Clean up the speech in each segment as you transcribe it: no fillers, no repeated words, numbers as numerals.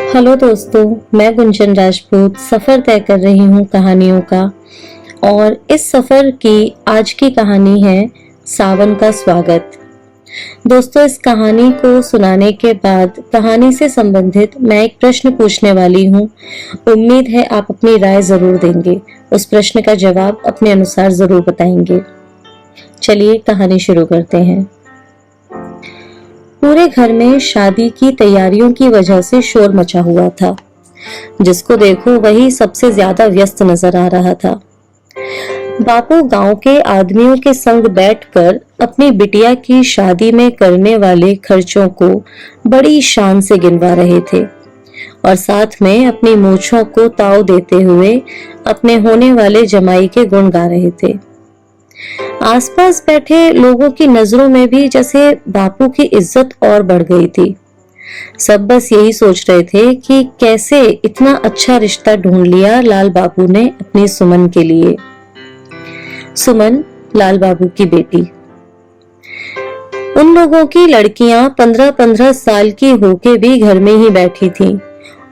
Hello दोस्तों, मैं गुंजन राजपूत सफ़र तय कर रही हूँ कहानियों का। और इस सफ़र की आज की कहानी है सावन का स्वागत। दोस्तों, इस कहानी को सुनाने के बाद कहानी से संबंधित मैं एक प्रश्न पूछने वाली हूँ। उम्मीद है आप अपनी राय जरूर देंगे, उस प्रश्न का जवाब अपने अनुसार जरूर बताएंगे। चलिए कहानी शुरू करते हैं। पूरे घर में शादी की तैयारियों की वजह से शोर मचा हुआ था। जिसको देखो वही सबसे ज्यादा व्यस्त नजर आ रहा था। बापू गांव के आदमियों के संग बैठकर अपनी बिटिया की शादी में करने वाले खर्चों को बड़ी शान से गिनवा रहे थे और साथ में अपनी मूछों को ताव देते हुए अपने होने वाले जमाई के गुण गा रहे थे। आसपास बैठे लोगों की नजरों में भी जैसे बापू की इज्जत और बढ़ गई थी। सब बस यही सोच रहे थे कि कैसे इतना अच्छा रिश्ता ढूंढ लिया लाल बाबू ने अपनी सुमन के लिए। सुमन लाल बाबू की बेटी। उन लोगों की लड़कियां 15-15 साल की होके भी घर में ही बैठी थीं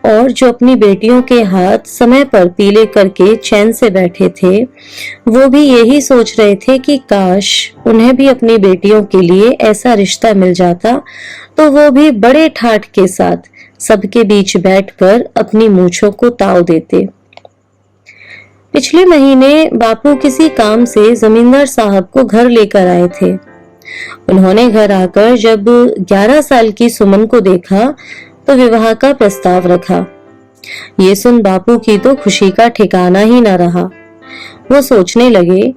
और जो अपनी बेटियों के हाथ समय पर पीले करके चैन से बैठे थे, वो भी यही सोच रहे थे कि काश उन्हें भी अपनी बेटियों के लिए ऐसा रिश्ता मिल जाता तो वो भी बड़े ठाठ के साथ सबके बीच बैठकर अपनी मूछों को ताव देते। पिछले महीने बापू किसी काम से जमींदार साहब को घर लेकर आए थे। उन्होंने घर आकर जब 11 साल की सुमन को देखा तो विवाह का प्रस्ताव रखा। ये सुन बापू की तो खुशी का ठिकाना ही न रहा। वो सोचने लगे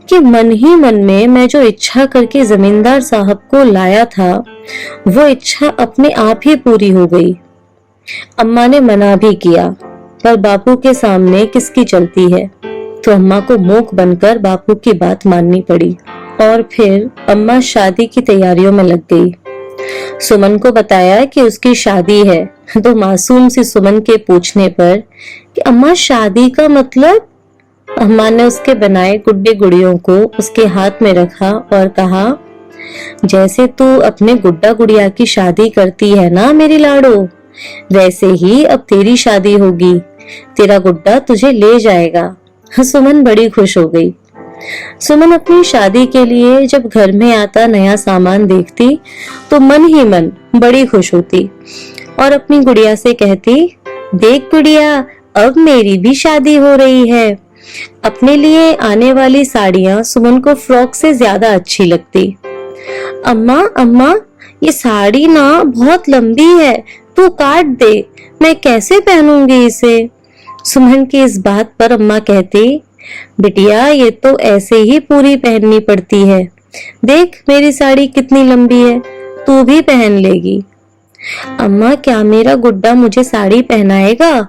कि मन ही मन में मैं जो इच्छा करके जमींदार साहब को लाया था, वो इच्छा अपने आप ही पूरी हो गई। अम्मा ने मना भी किया, पर बापू के सामने किसकी चलती है, तो अम्मा को मूक बनकर बापू की बात माननी पड़ी। और फिर अम्मा शादी की तैयारियों में लग गई। सुमन को बताया कि उसकी शादी है, तो मासूम सी सुमन के पूछने पर कि अम्मा शादी का मतलब, अम्मा ने उसके बनाए गुड्डे गुड़ियों को उसके हाथ में रखा और कहा, जैसे तू अपने गुड्डा गुड़िया की शादी करती है ना मेरी लाडो, वैसे ही अब तेरी शादी होगी। तेरा गुड्डा तुझे ले जाएगा। सुमन बड़ी खुश हो गई। सुमन अपनी शादी के लिए जब घर में आता नया सामान देखती तो मन ही मन बड़ी खुश होती और अपनी गुड़िया से कहती, देख गुड़िया, अब मेरी भी शादी हो रही है। अपने लिए आने वाली साड़ियां सुमन को फ्रॉक से ज्यादा अच्छी लगती। अम्मा अम्मा, ये साड़ी ना बहुत लंबी है, तू काट दे, मैं कैसे पहनूंगी इसे। सुमन की इस बात पर अम्मा कहती, बिटिया ये तो ऐसे ही पूरी पहननी पड़ती है, देख मेरी साड़ी कितनी लंबी है, तू भी पहन लेगी। अम्मा, क्या मेरा गुड्डा मुझे साड़ी पहनाएगा?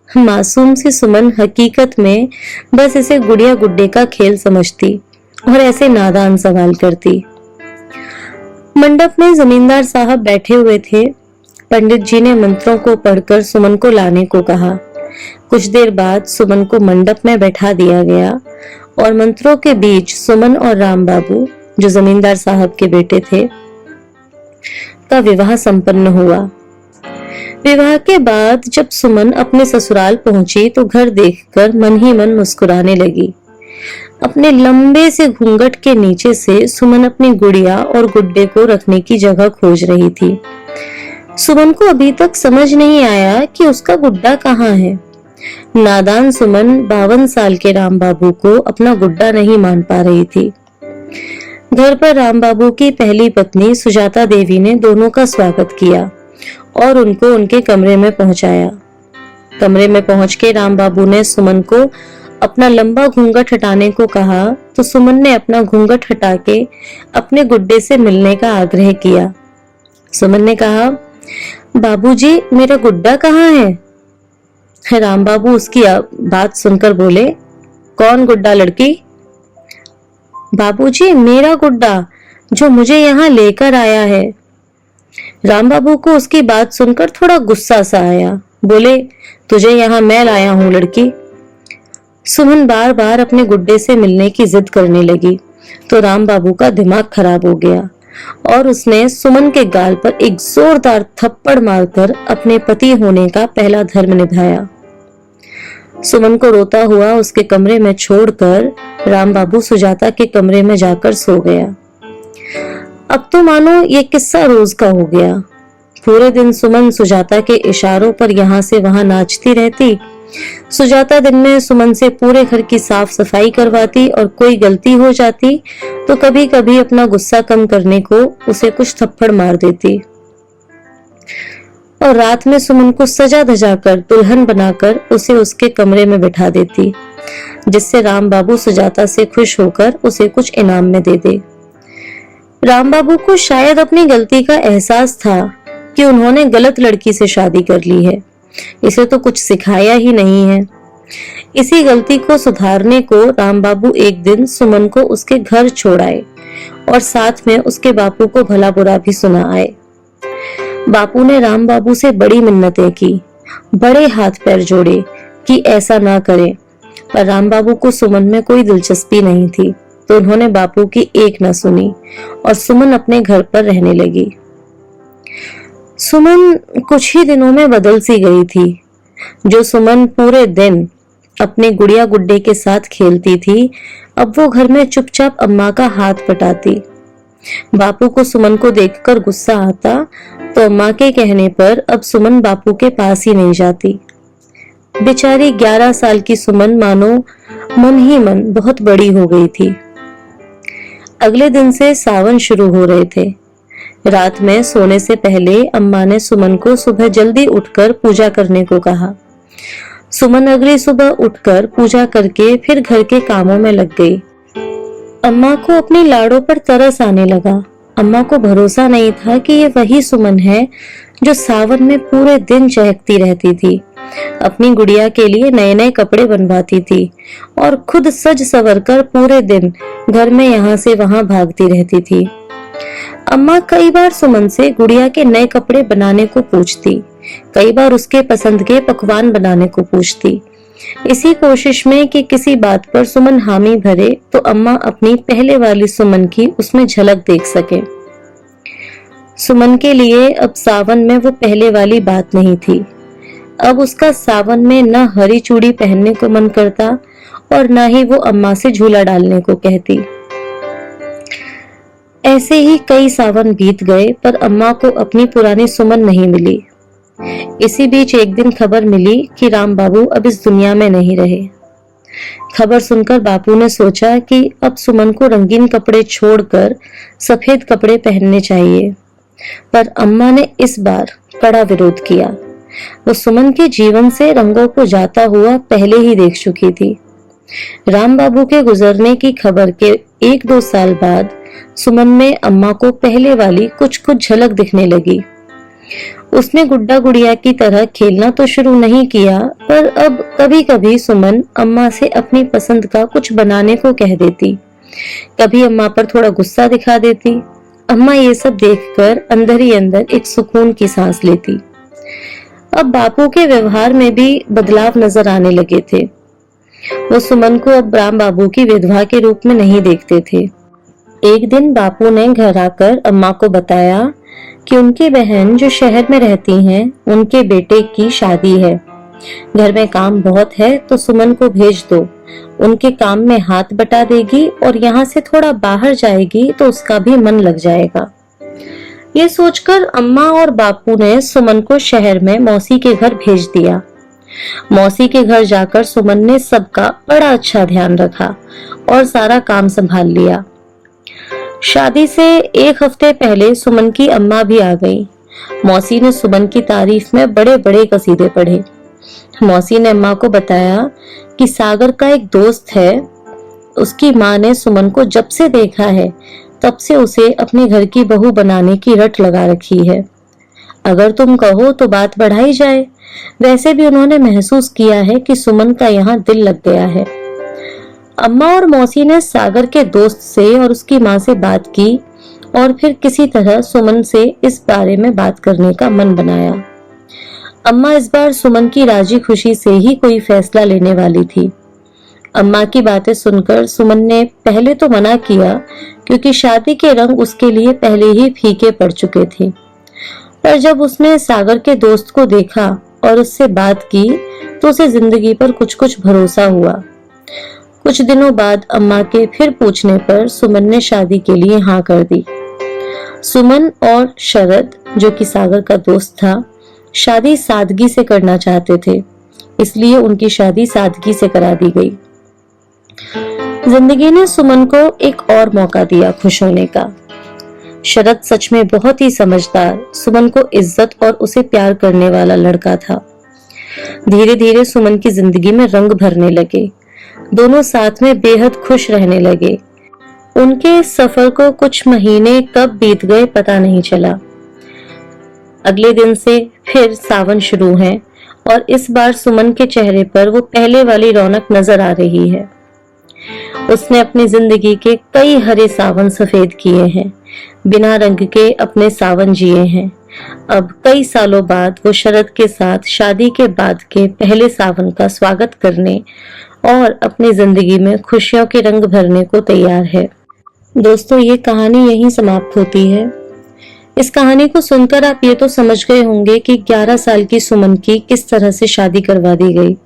मासूम सी सुमन हकीकत में बस इसे गुड़िया गुड्डे का खेल समझती और ऐसे नादान सवाल करती। मंडप में जमींदार साहब बैठे हुए थे। पंडित जी ने मंत्रों को पढ़कर सुमन को लाने को कहा। कुछ देर बाद सुमन को मंडप में बैठा दिया गया और मंत्रों के बीच सुमन और राम बाबू, जो जमींदार साहब के बेटे थे, का विवाह संपन्न हुआ। विवाह के बाद जब सुमन अपने ससुराल पहुंची तो घर देखकर मन ही मन मुस्कुराने लगी। अपने लंबे से घूंघट के नीचे से सुमन अपनी गुड़िया और गुड्डे को रखने की जगह खोज रही थी। सुमन को अभी तक समझ नहीं आया कि उसका गुड्डा कहाँ है। नादान सुमन 52 साल के राम बाबू को अपना गुड्डा नहीं मान पा रही थी। घर पर राम बाबू की पहली पत्नी सुजाता देवी ने दोनों का स्वागत किया और उनको उनके कमरे में पहुंचाया। कमरे में पहुंच के राम बाबू ने सुमन को अपना लंबा घूंघट हटाने को कहा तो सुमन ने अपना घूंघट हटा के अपने गुड्डे से मिलने का आग्रह किया। सुमन ने कहा, बाबूजी मेरा गुड्डा कहाँ है? राम बाबू उसकी बात सुनकर बोले, कौन गुड्डा लड़की? बाबूजी मेरा गुड्डा, जो मुझे यहाँ लेकर आया है। राम बाबू को उसकी बात सुनकर थोड़ा गुस्सा सा आया। बोले, तुझे यहाँ मैं लाया हूँ लड़की। सुमन बार बार अपने गुड्डे से मिलने की जिद करने लगी तो राम बाबू का दिमाग खराब हो गया और उसने सुमन के गाल पर एक जोरदार थप्पड़ मारकर अपने पति होने का पहला धर्म निभाया। सुमन को रोता हुआ उसके कमरे में छोड़कर राम बाबू सुजाता के कमरे में जाकर सो गया। अब तो मानो ये किस्सा रोज का हो गया। पूरे दिन सुमन सुजाता के इशारों पर यहाँ से वहां नाचती रहती। सुजाता दिन में सुमन से पूरे घर की साफ सफाई करवाती और कोई गलती हो जाती तो कभी कभी अपना गुस्सा कम करने को उसे कुछ थप्पड़ मार देती और रात में सुमन को सजा धजा कर दुल्हन बनाकर उसे उसके कमरे में बिठा देती, जिससे राम बाबू सुजाता से खुश होकर उसे कुछ इनाम में दे दे। राम बाबू को शायद अपनी गलती का एहसास था कि उन्होंने गलत लड़की से शादी कर ली है, इसे तो कुछ सिखाया ही नहीं है। इसी गलती को सुधारने को राम बाबू एक दिन सुमन को उसके घर छोड़ आए और साथ में उसके बापू को भला बुरा भी सुना आए। बापू ने राम बाबू से बड़ी मिन्नतें की, बड़े हाथ पैर जोड़े कि ऐसा ना करें, पर राम बाबू को सुमन में कोई दिलचस्पी नहीं थी, तो उन्होंने बापू की एक न सुनी और सुमन अपने घर पर रहने लगी। सुमन कुछ ही दिनों में बदल सी गई थी। जो सुमन पूरे दिन अपने गुड़िया गुड्डे के साथ खेलती थी, अब वो घर में चुपचाप अम्मा का हाथ बटाती। बापू को सुमन को देखकर गुस्सा आता तो अम्मा के कहने पर अब सुमन बापू के पास ही नहीं जाती। बेचारी 11 साल की सुमन मानो मन ही मन बहुत बड़ी हो गई थी। अगले दिन से सावन शुरू हो रहे थे। रात में सोने से पहले अम्मा ने सुमन को सुबह जल्दी उठकर पूजा करने को कहा। सुमन अगली सुबह उठकर पूजा करके फिर घर के कामों में लग गई। अम्मा को अपनी लाड़ों पर तरस आने लगा। अम्मा को भरोसा नहीं था कि ये वही सुमन है जो सावन में पूरे दिन चहकती रहती थी, अपनी गुड़िया के लिए नए नए कपड़े बनवाती थी और खुद सज संवर कर पूरे दिन घर में यहाँ से वहां भागती रहती थी। अम्मा कई बार सुमन से गुड़िया के नए कपड़े बनाने को पूछती, कई बार उसके पसंद के पकवान बनाने को पूछती, इसी कोशिश में कि किसी बात पर सुमन हामी भरे तो अम्मा अपनी पहले वाली सुमन की उसमें झलक देख सके। सुमन के लिए अब सावन में वो पहले वाली बात नहीं थी। अब उसका सावन में न हरी चूड़ी पहनने को मन करता और न ही वो अम्मा से झूला डालने को कहती। ऐसे ही कई सावन बीत गए पर अम्मा को अपनी पुरानी सुमन नहीं मिली। इसी बीच एक दिन खबर मिली कि राम बाबू अब इस दुनिया में नहीं रहे। खबर सुनकर बापू ने सोचा कि अब सुमन को रंगीन कपड़े छोड़कर सफेद कपड़े पहनने चाहिए, पर अम्मा ने इस बार कड़ा विरोध किया। वो सुमन के जीवन से रंगों को जाता हुआ पहले ही देख चुकी थी। राम बाबू के गुजरने की खबर के 1-2 साल बाद सुमन में अम्मा को पहले वाली कुछ कुछ झलक दिखने लगी। उसने गुड्डा गुड़िया की तरह खेलना तो शुरू नहीं किया, पर अब कभी कभी सुमन अम्मा से अपनी पसंद का कुछ बनाने को कह देती, कभी अम्मा पर थोड़ा गुस्सा दिखा देती। अम्मा ये सब देखकर अंदर ही अंदर एक सुकून की सांस लेती। अब बापू के व्यवहार में भी बदलाव नजर आने लगे थे। वो सुमन को अब राम बाबू की विधवा के रूप में नहीं देखते थे। एक दिन बापू ने घर आकर अम्मा को बताया कि उनकी बहन जो शहर में रहती हैं, उनके बेटे की शादी है। घर में काम बहुत है तो सुमन को भेज दो, उनके काम में हाथ बटा देगी और यहाँ से थोड़ा बाहर जाएगी तो उसका भी मन लग जाएगा। ये सोचकर अम्मा और बापू ने सुमन को शहर में मौसी के घर भेज दिया। मौसी के घर जाकर सुमन ने सबका बड़ा अच्छा ध्यान रखा और सारा काम संभाल लिया। शादी से 1 हफ्ते पहले सुमन की अम्मा भी आ गई। मौसी ने सुमन की तारीफ में बड़े बड़े कसीदे पढ़े। मौसी ने अम्मा को बताया कि सागर का एक दोस्त है, उसकी माँ ने सुमन को जब से देखा है तब से उसे अपने घर की बहू बनाने की रट लगा रखी है। अगर तुम कहो तो बात बढ़ाई जाए। वैसे भी उन्होंने महसूस किया है कि सुमन का यहाँ दिल लग गया है। अम्मा और मौसी ने सागर के दोस्त से और उसकी माँ से बात की और फिर किसी तरह सुमन से इस बारे में बात करने का मन बनाया। अम्मा इस बार सुमन की राजी खुशी से ही कोई फैसला लेने वाली थी। अम्मा की बातें सुनकर सुमन ने पहले तो मना किया क्योंकि शादी के रंग उसके लिए पहले ही फीके पड़ चुके थे। पर जब उसने सागर के दोस्त को देखा और उससे बात की तो उसे जिंदगी पर कुछ कुछ भरोसा हुआ। कुछ दिनों बाद अम्मा के फिर पूछने पर सुमन ने शादी के लिए हाँ कर दी। सुमन और शरद, जो कि सागर का दोस्त था, शादी सादगी से करना चाहते थे, इसलिए उनकी शादी सादगी से करा दी गई। जिंदगी ने सुमन को एक और मौका दिया खुश होने का। शरद सच में बहुत ही समझदार, सुमन को इज्जत और उसे प्यार करने वाला लड़का था। धीरे धीरे सुमन की जिंदगी में रंग भरने लगे। दोनों साथ में बेहद खुश रहने लगे। उनके सफर को कुछ महीने कब बीत गए पता नहीं चला। अगले दिन से फिर सावन शुरू है और इस बार सुमन के चेहरे पर वो पहले वाली रौनक नजर आ रही है। उसने अपनी जिंदगी के कई हरे सावन सफेद किए हैं, बिना रंग के अपने सावन जिए हैं। अब कई सालों बाद वो शरद के साथ शादी के बाद के पहले सावन का स्वागत करने और अपनी जिंदगी में खुशियों के रंग भरने को तैयार है। दोस्तों, ये कहानी यहीं समाप्त होती है। इस कहानी को सुनकर आप ये तो समझ गए होंगे कि 11 साल की सुमन की किस तरह से शादी करवा दी गई।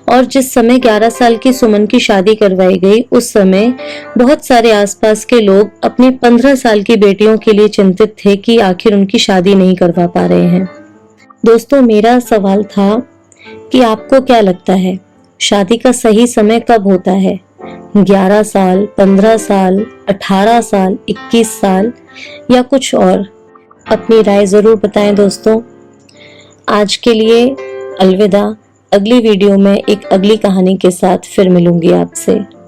और जिस समय 11 साल की सुमन की शादी करवाई गई, उस समय बहुत सारे आसपास के लोग अपनी 15 साल की बेटियों के लिए चिंतित थे कि आखिर उनकी शादी नहीं करवा पा रहे हैं। दोस्तों, मेरा सवाल था कि आपको क्या लगता है, शादी का सही समय कब होता है? 11 साल, 15 साल, 18 साल, 21 साल या कुछ और? अपनी राय जरूर बताएं दोस्तों। आज के लिए अलविदा। अगली वीडियो में एक अगली कहानी के साथ फिर मिलूंगी आपसे।